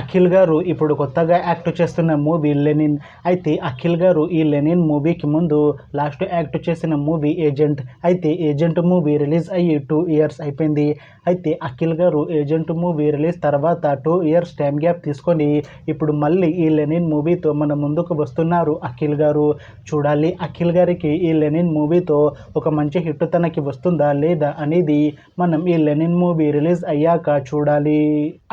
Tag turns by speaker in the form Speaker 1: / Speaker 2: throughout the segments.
Speaker 1: అఖిల్ గారు ఇప్పుడు కొత్తగా యాక్ట్ చేస్తున్న మూవీ లెనిన్. అయితే అఖిల్ గారు ఈ లెనిన్ మూవీకి ముందు లాస్ట్ యాక్ట్ చేసిన మూవీ ఏజెంట్. అయితే ఏజెంట్ మూవీ రిలీజ్ అయ్యి 2 ఇయర్స్ అయిపోయింది. అయితే అఖిల్ గారు ఏజెంట్ మూవీ రిలీజ్ తర్వాత 2 ఇయర్స్ టైం గ్యాప్ తీసుకొని ఇప్పుడు మళ్ళీ ఈ లెనిన్ మూవీతో మన ముందుకు వస్తున్నారు అఖిల్ గారు. చూడాలి అఖిల్ గారికి ఈ లెనిన్ మూవీతో ఒక మంచి హిట్ తనకి వస్తుందా లేదా అనేది మనం ఈ లెనిన్ మూవీ రిలీజ్ అయ్యాక చూడాలి.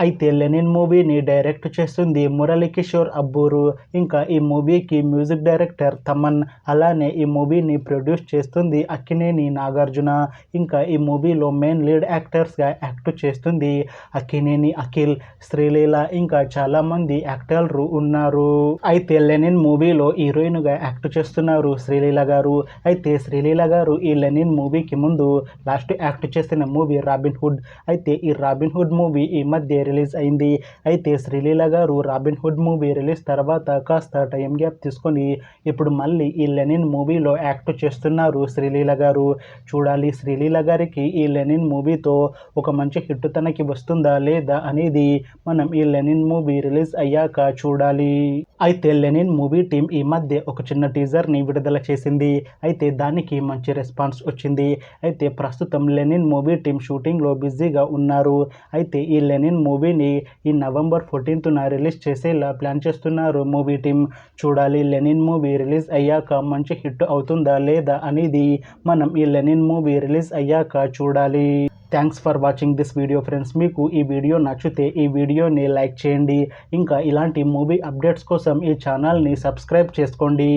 Speaker 1: అయితే లెనిన్ మూవీని డైరెక్ట్ చేస్తుంది మురళీకిషోర్ అబ్బూరు. ఇంకా ఈ మూవీకి మ్యూజిక్ డైరెక్టర్ తమన్. అలానే ఈ మూవీని ప్రొడ్యూస్ చేస్తుంది అక్కినేని నాగార్జున. ఇంకా ఈ మూవీలో మెయిన్ లీడ్ యాక్టర్స్గా యాక్ట్ చేస్తుంది అక్కినేని అఖిల్, శ్రీలీల, ఇంకా చాలామంది యాక్టర్లు ఉన్నారు. అయితే లెనిన్ మూవీలో హీరోయిన్గా యాక్ట్ చేస్తున్నారు శ్రీలీల గారు. అయితే శ్రీలీల గారు ఈ లెనిన్ మూవీకి ముందు లాస్ట్ యాక్ట్ చేసిన మూవీ రాబిన్ హుడ్. అయితే ఈ రాబిన్ హుడ్ మూవీ ఈ మధ్య రిలీజ్ అయింది. అయితే శ్రీలీల గారు రాబిన్ హుడ్ మూవీ రిలీజ్ తర్వాత కాస్త టైం గ్యాప్ తీసుకొని ఇప్పుడు మళ్ళీ ఈ లెనిన్ మూవీలో యాక్ట్ చేస్తున్నారు శ్రీలీల గారు. చూడాలి శ్రీలీల గారికి ఈ లెనిన్ మూవీతో ఒక మంచి హిట్ తనకి వస్తుందా లేదా అనేది మనం ఈ లెనిన్ మూవీ రిలీజ్ అయ్యాక చూడాలి. అయితే లెనిన్ మూవీ టీం ఈ మధ్య ఒక చిన్న టీజర్ని విడుదల చేసింది. అయితే దానికి మంచి రెస్పాన్స్ వచ్చింది. అయితే ప్రస్తుతం లెనిన్ మూవీ టీం షూటింగ్లో బిజీగా ఉన్నారు. అయితే ఈ లెనిన్ మూవీని ఈ నవంబర్ 14న రిలీజ్ చేసేలా ప్లాన్ చేస్తున్నారు మూవీ టీం. చూడాలి లెనిన్ మూవీ రిలీజ్ అయ్యాక మంచి హిట్ అవుతుందా లేదా అనేది మనం ఈ లెనిన్ మూవీ రిలీజ్ అయ్యాక చూడాలి. Thanks for watching this video friends. మీకు ఈ వీడియో నచ్చితే ఈ వీడియోని లైక్ చేయండి. ఇంకా ఇలాంటి మూవీ అప్డేట్స్ కోసం ఈ ఛానల్ని సబ్స్క్రైబ్ చేసుకోండి.